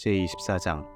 제24장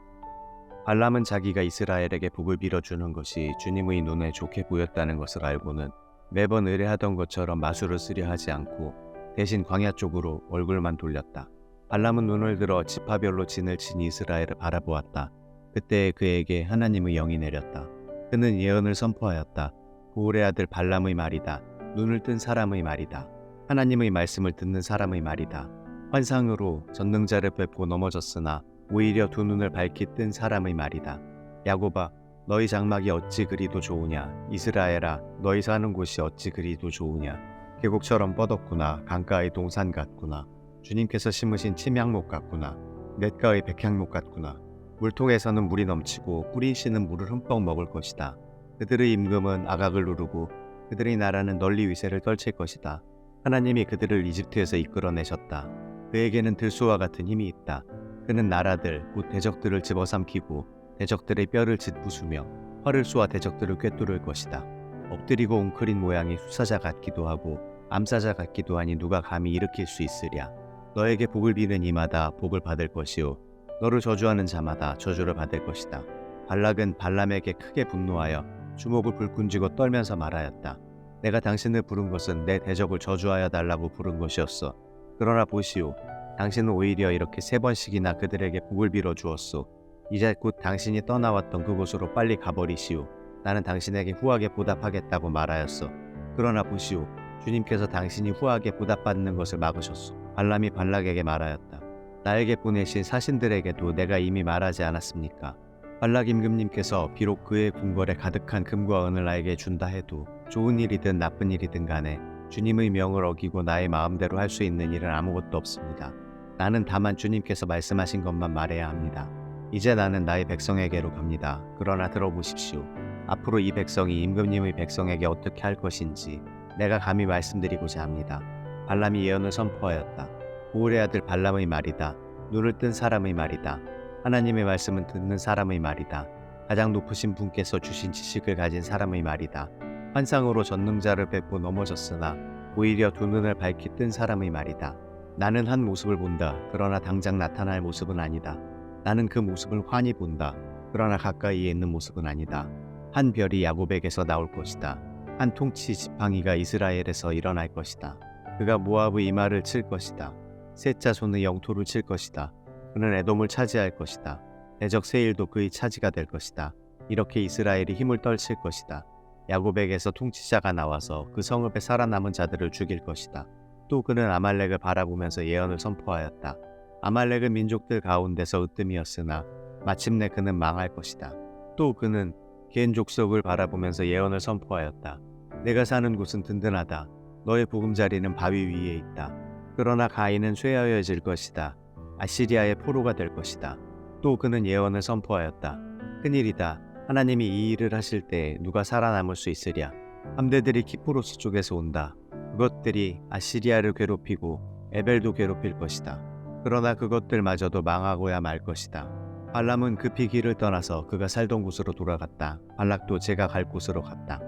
발람은 자기가 이스라엘에게 복을 빌어주는 것이 주님의 눈에 좋게 보였다는 것을 알고는 매번 의뢰하던 것처럼 마술을 쓰려 하지 않고 대신 광야 쪽으로 얼굴만 돌렸다. 발람은 눈을 들어 지파별로 진을 친 이스라엘을 바라보았다. 그때 그에게 하나님의 영이 내렸다. 그는 예언을 선포하였다. 보울의 아들 발람의 말이다. 눈을 뜬 사람의 말이다. 하나님의 말씀을 듣는 사람의 말이다. 환상으로 전능자를 뵙고 넘어졌으나 오히려 두 눈을 밝히 뜬 사람의 말이다. 야곱아, 너희 장막이 어찌 그리도 좋으냐. 이스라엘아, 너희 사는 곳이 어찌 그리도 좋으냐. 계곡처럼 뻗었구나. 강가의 동산 같구나. 주님께서 심으신 침향목 같구나. 냇가의 백향목 같구나. 물통에서는 물이 넘치고 뿌리시는 물을 흠뻑 먹을 것이다. 그들의 임금은 아각을 누르고 그들의 나라는 널리 위세를 떨칠 것이다. 하나님이 그들을 이집트에서 이끌어내셨다. 그에게는 들소와 같은 힘이 있다. 그는 나라들 곧 대적들을 집어삼키고 대적들의 뼈를 짓부수며 활을 쏘아 대적들을 꿰뚫을 것이다. 엎드리고 웅크린 모양이 수사자 같기도 하고 암사자 같기도 하니 누가 감히 일으킬 수 있으랴. 너에게 복을 비는 이마다 복을 받을 것이요 너를 저주하는 자마다 저주를 받을 것이다. 발락은 발람에게 크게 분노하여 주먹을 불끈 쥐고 떨면서 말하였다. 내가 당신을 부른 것은 내 대적을 저주하여 달라고 부른 것이었어. 그러나 보시오. 당신은 오히려 이렇게 3번씩이나 그들에게 복을 빌어 주었소. 이제 곧 당신이 떠나왔던 그곳으로 빨리 가버리시오. 나는 당신에게 후하게 보답하겠다고 말하였어. 그러나 보시오. 주님께서 당신이 후하게 보답받는 것을 막으셨소. 발람이 발락에게 말하였다. 나에게 보내신 사신들에게도 내가 이미 말하지 않았습니까? 발락 임금님께서 비록 그의 궁궐에 가득한 금과 은을 나에게 준다 해도 좋은 일이든 나쁜 일이든 간에 주님의 명을 어기고 나의 마음대로 할 수 있는 일은 아무것도 없습니다. 나는 다만 주님께서 말씀하신 것만 말해야 합니다. 이제 나는 나의 백성에게로 갑니다. 그러나 들어보십시오. 앞으로 이 백성이 임금님의 백성에게 어떻게 할 것인지 내가 감히 말씀드리고자 합니다. 발람이 예언을 선포하였다. 보울의 아들 발람의 말이다. 눈을 뜬 사람의 말이다. 하나님의 말씀은 듣는 사람의 말이다. 가장 높으신 분께서 주신 지식을 가진 사람의 말이다. 환상으로 전능자를 뵙고 넘어졌으나 오히려 두 눈을 밝히 뜬 사람의 말이다. 나는 한 모습을 본다. 그러나 당장 나타날 모습은 아니다. 나는 그 모습을 환히 본다. 그러나 가까이에 있는 모습은 아니다. 한 별이 야곱에게서 나올 것이다. 한 통치 지팡이가 이스라엘에서 일어날 것이다. 그가 모압의 이마를 칠 것이다. 셋 자손의 영토를 칠 것이다. 그는 에돔을 차지할 것이다. 대적 세일도 그의 차지가 될 것이다. 이렇게 이스라엘이 힘을 떨칠 것이다. 야곱에게서 통치자가 나와서 그 성읍에 살아남은 자들을 죽일 것이다. 또 그는 아말렉을 바라보면서 예언을 선포하였다. 아말렉은 민족들 가운데서 으뜸이었으나 마침내 그는 망할 것이다. 또 그는 겐 족속을 바라보면서 예언을 선포하였다. 내가 사는 곳은 든든하다. 너의 보금자리는 바위 위에 있다. 그러나 가인은 쇠하여질 것이다. 아시리아의 포로가 될 것이다. 또 그는 예언을 선포하였다. 큰일이다. 하나님이 이 일을 하실 때 누가 살아남을 수 있으랴. 함대들이 키프로스 쪽에서 온다. 그것들이 아시리아를 괴롭히고 에벨도 괴롭힐 것이다. 그러나 그것들마저도 망하고야 말 것이다. 발람은 급히 길을 떠나서 그가 살던 곳으로 돌아갔다. 발락도 제가 갈 곳으로 갔다.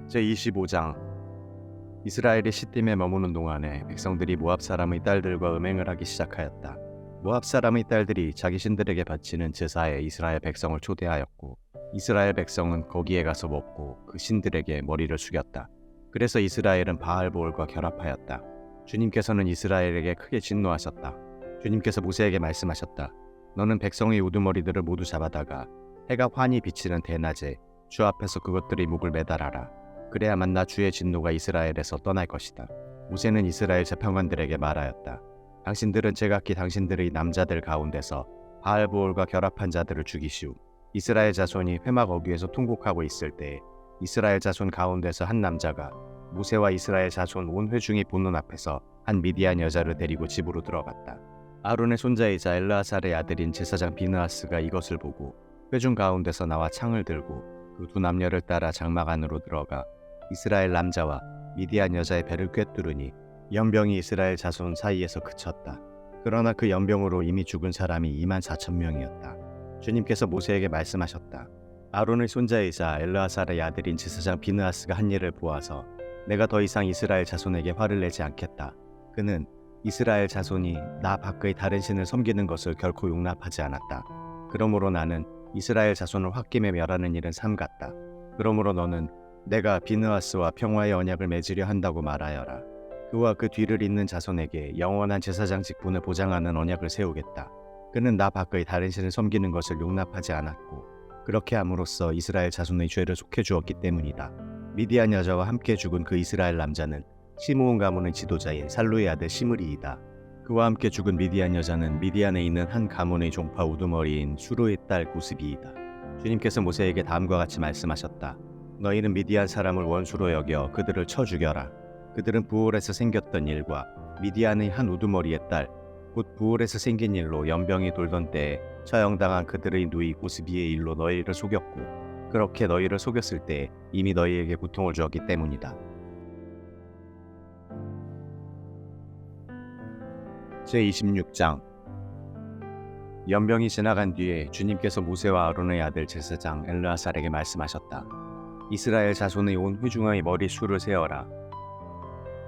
제25장 이스라엘이 시딤에 머무는 동안에 백성들이 모압 사람의 딸들과 음행을 하기 시작하였다. 모압 사람의 딸들이 자기 신들에게 바치는 제사에 이스라엘 백성을 초대하였고 이스라엘 백성은 거기에 가서 먹고 그 신들에게 머리를 숙였다. 그래서 이스라엘은 바알보올과 결합하였다. 주님께서는 이스라엘에게 크게 진노하셨다. 주님께서 모세에게 말씀하셨다. 너는 백성의 우두머리들을 모두 잡아다가 해가 환히 비치는 대낮에 주 앞에서 그것들의 목을 매달아라. 그래야만 나 주의 진노가 이스라엘에서 떠날 것이다. 모세는 이스라엘 재판관들에게 말하였다. 당신들은 제각기 당신들의 남자들 가운데서 바알보올과 결합한 자들을 죽이시오. 이스라엘 자손이 회막 어귀에서 통곡하고 있을 때 이스라엘 자손 가운데서 한 남자가 모세와 이스라엘 자손 온 회중이 보는 앞에서 한 미디안 여자를 데리고 집으로 들어갔다. 아론의 손자이자 엘르아살의 아들인 제사장 비느하스가 이것을 보고 회중 가운데서 나와 창을 들고 그 두 남녀를 따라 장막 안으로 들어가 이스라엘 남자와 미디안 여자의 배를 꿰뚫으니 연병이 이스라엘 자손 사이에서 그쳤다. 그러나 그 연병으로 이미 죽은 사람이 24,000명이었다. 주님께서 모세에게 말씀하셨다. 아론의 손자이자 엘르아살의 아들인 제사장 비느하스가 한 일을 보아서 내가 더 이상 이스라엘 자손에게 화를 내지 않겠다. 그는 이스라엘 자손이 나 밖의 다른 신을 섬기는 것을 결코 용납하지 않았다. 그러므로 나는 이스라엘 자손을 홧김에 멸하는 일은 삼갔다. 그러므로 너는 내가 비느하스와 평화의 언약을 맺으려 한다고 말하여라. 그와 그 뒤를 잇는 자손에게 영원한 제사장 직분을 보장하는 언약을 세우겠다. 그는 나 밖의 다른 신을 섬기는 것을 용납하지 않았고 그렇게 함으로써 이스라엘 자손의 죄를 속해 주었기 때문이다. 미디안 여자와 함께 죽은 그 이스라엘 남자는 시므온 가문의 지도자인 살루의 아들 시므리이다. 그와 함께 죽은 미디안 여자는 미디안에 있는 한 가문의 종파 우두머리인 수르의 딸 고스비이다. 주님께서 모세에게 다음과 같이 말씀하셨다. 너희는 미디안 사람을 원수로 여겨 그들을 쳐 죽여라. 그들은 부올에서 생겼던 일과 미디안의 한 우두머리의 딸, 곧 부올에서 생긴 일로 연병이 돌던 때에 처형당한 그들의 누이 고스비의 일로 너희를 속였고 그렇게 너희를 속였을 때 이미 너희에게 고통을 주었기 때문이다. 제26장 연병이 지나간 뒤에 주님께서 모세와 아론의 아들 제사장 엘르아살에게 말씀하셨다. 이스라엘 자손의 온 회중의 머리 수를 세어라.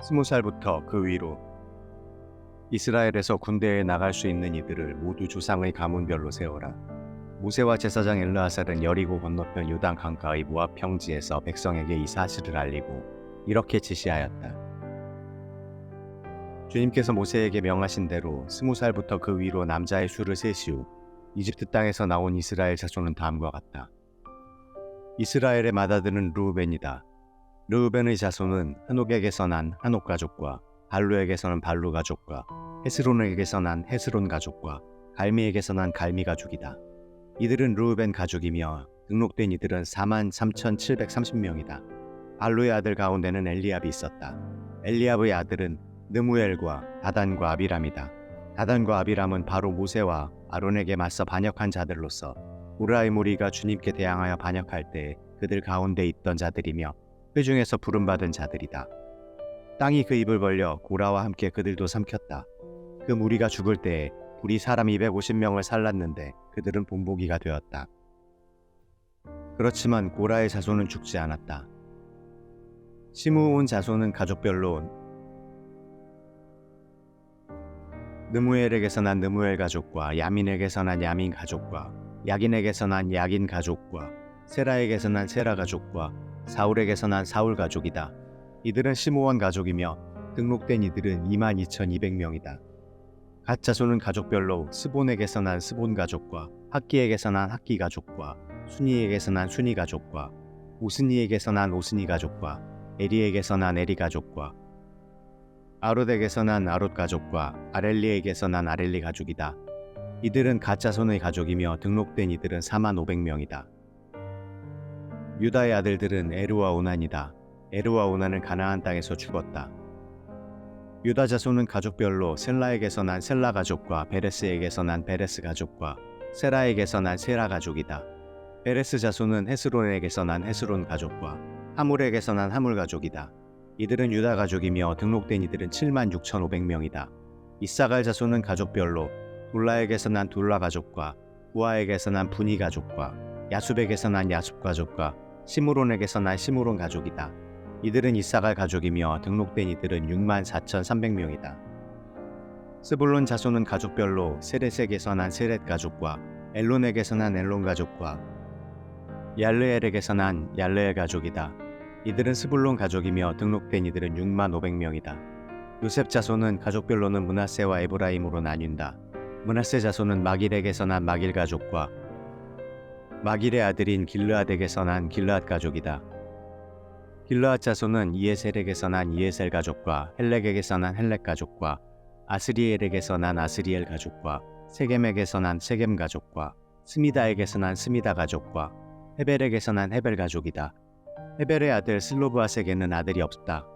20살부터 그 위로 이스라엘에서 군대에 나갈 수 있는 이들을 모두 조상의 가문별로 세워라. 모세와 제사장 엘르아살은 여리고 건너편 요단 강가의 모압 평지에서 백성에게 이 사실을 알리고 이렇게 지시하였다. 주님께서 모세에게 명하신 대로 20살부터 그 위로 남자의 수를 세시오. 이집트 땅에서 나온 이스라엘 자손은 다음과 같다. 이스라엘의 맏아들은 르우벤이다. 르우벤의 자손은 한옥에게서 난 한옥 가족과 발루에게서는 발루 가족과 헤스론에게서 난 헤스론 가족과 갈미에게서 난 갈미 가족이다. 이들은 르우벤 가족이며 등록된 이들은 43,730명이다. 발루의 아들 가운데는 엘리압이 있었다. 엘리압의 아들은 느무엘과 다단과 아비람이다. 다단과 아비람은 바로 모세와 아론에게 맞서 반역한 자들로서 우라의 무리가 주님께 대항하여 반역할 때 그들 가운데 있던 자들이며 회중에서 부름받은 자들이다. 땅이 그 입을 벌려 고라와 함께 그들도 삼켰다. 그 무리가 죽을 때에 불이 사람 250명을 살랐는데 그들은 본보기가 되었다. 그렇지만 고라의 자손은 죽지 않았다. 시므온 자손은 가족별로 느무엘에게서 난 느무엘 가족과 야민에게서 난 야민 가족과 야긴에게서 난 야긴 가족과 세라에게서 난 세라 가족과 사울에게서 난 사울 가족이다. 이들은 시므온 가족이며 등록된 이들은 22,200명이다. 갓 자손은 가족별로 스본에게서 난 스본 가족과 학기에게서 난 학기 가족과 순이에게서 난 순이 가족과 오스니에게서 난 오스니 가족과 에리에게서 난 에리 가족과 아롯에게서 난 아롯 가족과 아렐리에게서 난 아렐리 가족이다. 이들은 갓 자손의 가족이며 등록된 이들은 45,000명이다. 유다의 아들들은 에르와 오난이다. 에르와 오난은 가나안 땅에서 죽었다. 유다 자손은 가족별로 셀라에게서 난 셀라 가족과 베레스에게서 난 베레스 가족과 세라에게서 난 세라 가족이다. 베레스 자손은 헤스론에게서 난 헤스론 가족과 하물에게서 난 하물 가족이다. 이들은 유다 가족이며 등록된 이들은 76,500명이다. 이사갈 자손은 가족별로 돌라에게서 난 돌라 가족과 부아에게서 난 분이 가족과 야숲에게서 난 야숲 가족과 시므론에게서 난 시므론 가족이다. 이들은 이사갈 가족이며 등록된 이들은 64,300명이다. 스불론 자손은 가족별로 세렛에게서 난 세렛 가족과 엘론에게서 난 엘론 가족과 얄르엘에게서 난 얄르엘 가족이다. 이들은 스불론 가족이며 등록된 이들은 65,000명이다. 요셉 자손은 가족별로는 므낫세와 에브라임으로 나뉜다. 므낫세 자손은 마길에게서 난 마길 가족과 마길의 아들인 길르앗에게서 난 길르앗 가족이다. 길르앗 자손은 이에셀에게서 난 이에셀 가족과 헬렉에게서 난 헬렉 가족과 아스리엘에게서 난 아스리엘 가족과 세겜에게서 난 세겜 가족과 스미다에게서 난 스미다 가족과 헤벨에게서 난 헤벨 가족이다. 헤벨의 아들 슬로브앗에게는 아들이 없다.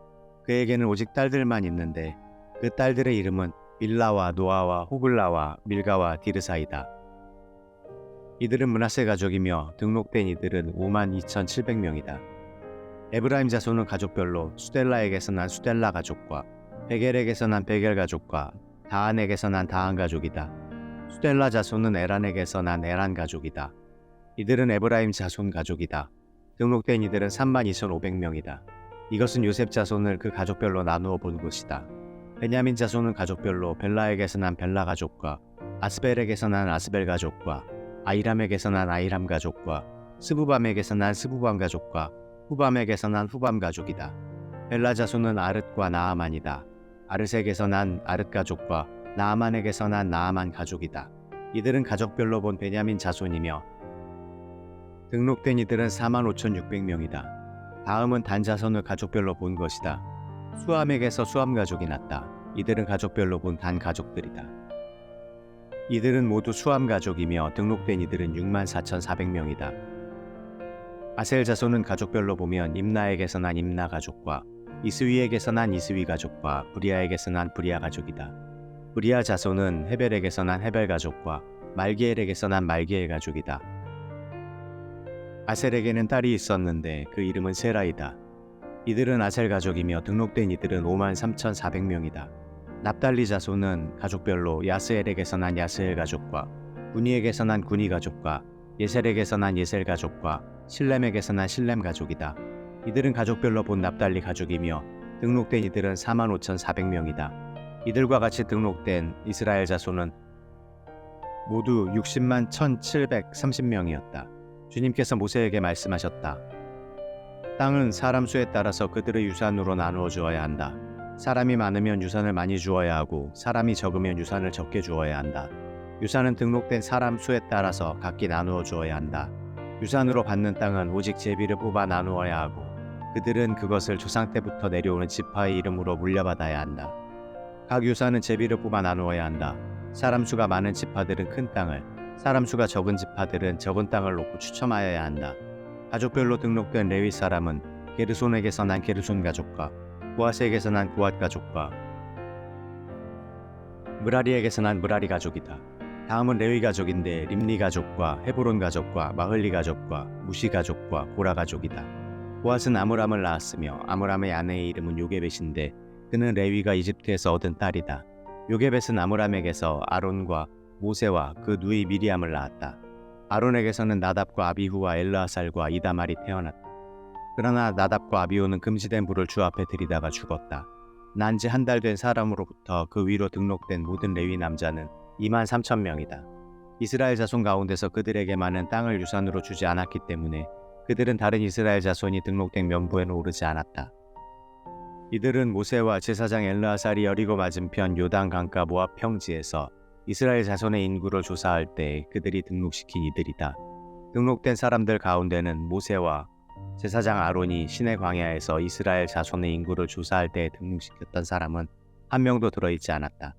그에게는 오직 딸들만 있는데 그 딸들의 이름은 빌라와 노아와 호글라와 밀가와 디르사이다. 이들은 므낫세 가족이며 등록된 이들은 52,700명이다. 에브라임 자손은 가족별로 수델라에게서 난 수델라 가족과 베겔에게서 난 베겔 가족과 다한에게서 난 다한 가족이다. 수델라 자손은 에란에게서 난 에란 가족이다. 이들은 에브라임 자손 가족이다. 등록된 이들은 32,500명이다. 이것은 요셉 자손을 그 가족별로 나누어 본 것이다. 베냐민 자손은 가족별로 벨라에게서 난 벨라 가족과 아스벨에게서 난 아스벨 가족과 아이람에게서 난 아이람 가족과 스부밤에게서 난 스부밤 가족과 후밤에게서 난 후밤 가족이다. 벨라 자손은 아릇과 나아만이다. 아릇에게서 난 아릇 가족과 나아만에게서 난 나아만 가족이다. 이들은 가족별로 본 베냐민 자손이며 등록된 이들은 45,600명이다. 다음은 단 자손을 가족별로 본 것이다. 수함에게서 수함 가족이 났다. 이들은 가족별로 본 단 가족들이다. 이들은 모두 수함 가족이며 등록된 이들은 64,400명이다. 아셀 자손은 가족별로 보면 임나에게서 난 임나 가족과 이스위에게서 난 이스위 가족과 브리아에게서 난 브리아 가족이다. 브리아 자손은 헤벨에게서 난 헤벨 가족과 말기엘에게서 난 말기엘 가족이다. 아셀에게는 딸이 있었는데 그 이름은 세라이다. 이들은 아셀 가족이며 등록된 이들은 53,400명이다. 납달리 자손은 가족별로 야스엘에게서 난 야스엘 가족과 구니에게서 난 구니 가족과 예셀에게서 난 예셀 가족과 실렘에게서 난 실렘 가족이다. 이들은 가족별로 본 납달리 가족이며 등록된 이들은 45,400명이다. 이들과 같이 등록된 이스라엘 자손은 모두 60만 1,730명이었다. 주님께서 모세에게 말씀하셨다. 땅은 사람 수에 따라서 그들의 유산으로 나누어 주어야 한다. 사람이 많으면 유산을 많이 주어야 하고 사람이 적으면 유산을 적게 주어야 한다. 유산은 등록된 사람 수에 따라서 각기 나누어 주어야 한다. 유산으로 받는 땅은 오직 제비를 뽑아 나누어야 하고 그들은 그것을 조상 때부터 내려오는 지파의 이름으로 물려받아야 한다. 각 유산은 제비를 뽑아 나누어야 한다. 사람 수가 많은 지파들은 큰 땅을, 사람 수가 적은 지파들은 적은 땅을 놓고 추첨하여야 한다. 가족별로 등록된 레위 사람은 게르손에게서 난 게르손 가족과 고핫에게서 난 고핫 가족과 므라리에게서 난 므라리 가족이다. 다음은 레위 가족인데 림리 가족과 헤브론 가족과 마흘리 가족과 무시 가족과 고라 가족이다. 고핫은 아므람을 낳았으며 아므람의 아내의 이름은 요게벳인데 그는 레위가 이집트에서 얻은 딸이다. 요게벳은 아므람에게서 아론과 모세와 그 누이 미리암을 낳았다. 아론에게서는 나답과 아비후와 엘르아살과 이다말이 태어났다. 그러나 나답과 아비후는 금지된 불을 주 앞에 들이다가 죽었다. 난지 한 달 된 사람으로부터 그 위로 등록된 모든 레위 남자는 23,000명이다. 이스라엘 자손 가운데서 그들에게만은 땅을 유산으로 주지 않았기 때문에 그들은 다른 이스라엘 자손이 등록된 명부에는 오르지 않았다. 이들은 모세와 제사장 엘르아살이 여리고 맞은편 요단 강가 모압 평지에서 이스라엘 자손의 인구를 조사할 때 그들이 등록시킨 이들이다. 등록된 사람들 가운데는 모세와 제사장 아론이 시내 광야에서 이스라엘 자손의 인구를 조사할 때 등록시켰던 사람은 한 명도 들어있지 않았다.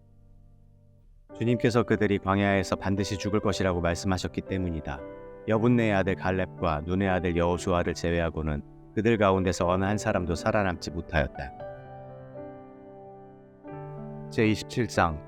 주님께서 그들이 광야에서 반드시 죽을 것이라고 말씀하셨기 때문이다. 여분네의 아들 갈렙과 눈의 아들 여호수아를 제외하고는 그들 가운데서 어느 한 사람도 살아남지 못하였다. 제27장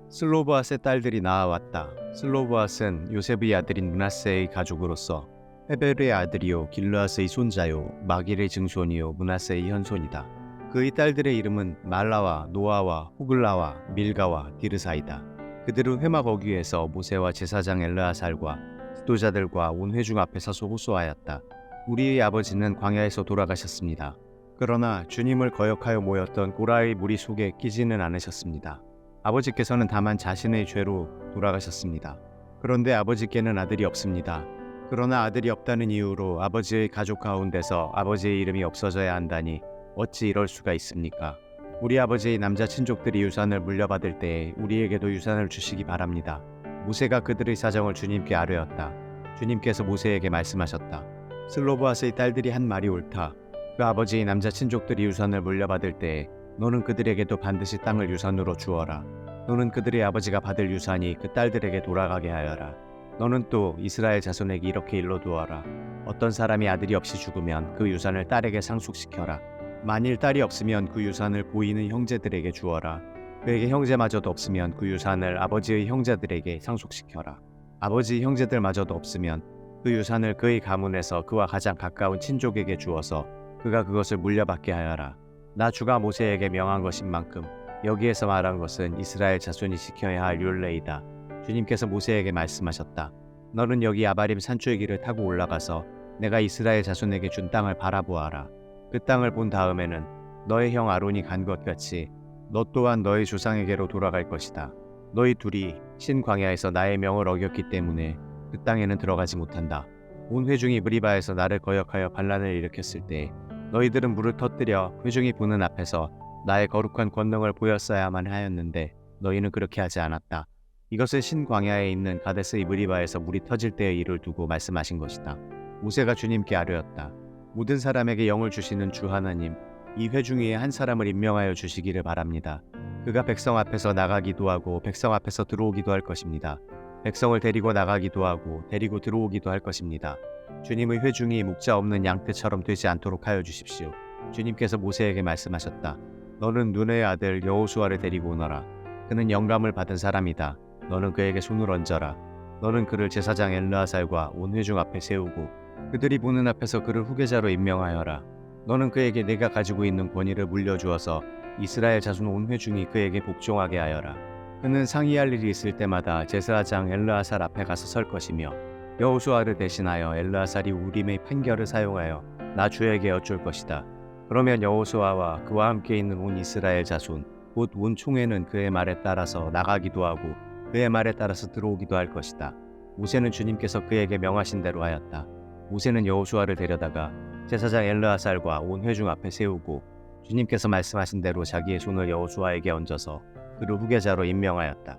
슬로브앗의 딸들이 나아왔다. 슬로브앗은 요셉의 아들인 므낫세의 가족으로서 헤벨의 아들이요 길르앗의 손자요 마길의 증손이요 므낫세의 현손이다. 그의 딸들의 이름은 말라와 노아와 호글라와 밀가와 디르사이다. 그들은 회막 어귀에서 모세와 제사장 엘르아살과 지도자들과 온 회중 앞에 서서 호소하였다. 우리의 아버지는 광야에서 돌아가셨습니다. 그러나 주님을 거역하여 모였던 고라의 무리 속에 끼지는 않으셨습니다. 아버지께서는 다만 자신의 죄로 돌아가셨습니다. 그런데 아버지께는 아들이 없습니다. 그러나 아들이 없다는 이유로 아버지의 가족 가운데서 아버지의 이름이 없어져야 한다니 어찌 이럴 수가 있습니까? 우리 아버지의 남자 친족들이 유산을 물려받을 때에 우리에게도 유산을 주시기 바랍니다. 모세가 그들의 사정을 주님께 아뢰었다. 주님께서 모세에게 말씀하셨다. 슬로브앗의 딸들이 한 말이 옳다. 그 아버지의 남자 친족들이 유산을 물려받을 때에 너는 그들에게도 반드시 땅을 유산으로 주어라. 너는 그들의 아버지가 받을 유산이 그 딸들에게 돌아가게 하여라. 너는 또 이스라엘 자손에게 이렇게 일러두어라. 어떤 사람이 아들이 없이 죽으면 그 유산을 딸에게 상속시켜라. 만일 딸이 없으면 그 유산을 보이는 형제들에게 주어라. 그에게 형제마저도 없으면 그 유산을 아버지의 형제들에게 상속시켜라. 아버지의 형제들마저도 없으면 그 유산을 그의 가문에서 그와 가장 가까운 친족에게 주어서 그가 그것을 물려받게 하여라. 나 주가 모세에게 명한 것인 만큼 여기에서 말한 것은 이스라엘 자손이 지켜야 할 율례이다. 주님께서 모세에게 말씀하셨다. 너는 여기 아바림 산줄기를 타고 올라가서 내가 이스라엘 자손에게 준 땅을 바라보아라. 그 땅을 본 다음에는 너의 형 아론이 간 것 같이 너 또한 너희 조상에게로 돌아갈 것이다. 너희 둘이 신광야에서 나의 명을 어겼기 때문에 그 땅에는 들어가지 못한다. 온 회중이 무리바에서 나를 거역하여 반란을 일으켰을 때 너희들은 물을 터뜨려 회중이 보는 앞에서 나의 거룩한 권능을 보였어야만 하였는데 너희는 그렇게 하지 않았다. 이것은 신광야에 있는 가데스의 무리바에서 물이 터질 때의 일을 두고 말씀하신 것이다. 모세가 주님께 아뢰었다. 모든 사람에게 영을 주시는 주 하나님, 이 회중 위에 한 사람을 임명하여 주시기를 바랍니다. 그가 백성 앞에서 나가기도 하고 백성 앞에서 들어오기도 할 것입니다. 백성을 데리고 나가기도 하고 데리고 들어오기도 할 것입니다. 주님의 회중이 묵자 없는 양떼처럼 되지 않도록 하여 주십시오. 주님께서 모세에게 말씀하셨다. 너는 눈의 아들 여호수아를 데리고 오너라. 그는 영감을 받은 사람이다. 너는 그에게 손을 얹어라. 너는 그를 제사장 엘르아살과 온 회중 앞에 세우고 그들이 보는 앞에서 그를 후계자로 임명하여라. 너는 그에게 내가 가지고 있는 권위를 물려주어서 이스라엘 자손 온 회중이 그에게 복종하게 하여라. 그는 상의할 일이 있을 때마다 제사장 엘르아살 앞에 가서 설 것이며 여호수아를 대신하여 엘르아살이 우림의 판결을 사용하여 나 주에게 여쭐 것이다. 그러면 여호수아와 그와 함께 있는 온 이스라엘 자손 곧 온 총회는 그의 말에 따라서 나가기도 하고 그의 말에 따라서 들어오기도 할 것이다. 모세는 주님께서 그에게 명하신 대로 하였다. 모세는 여호수아를 데려다가 제사장 엘르아살과 온 회중 앞에 세우고 주님께서 말씀하신 대로 자기의 손을 여호수아에게 얹어서 그를 후계자로 임명하였다.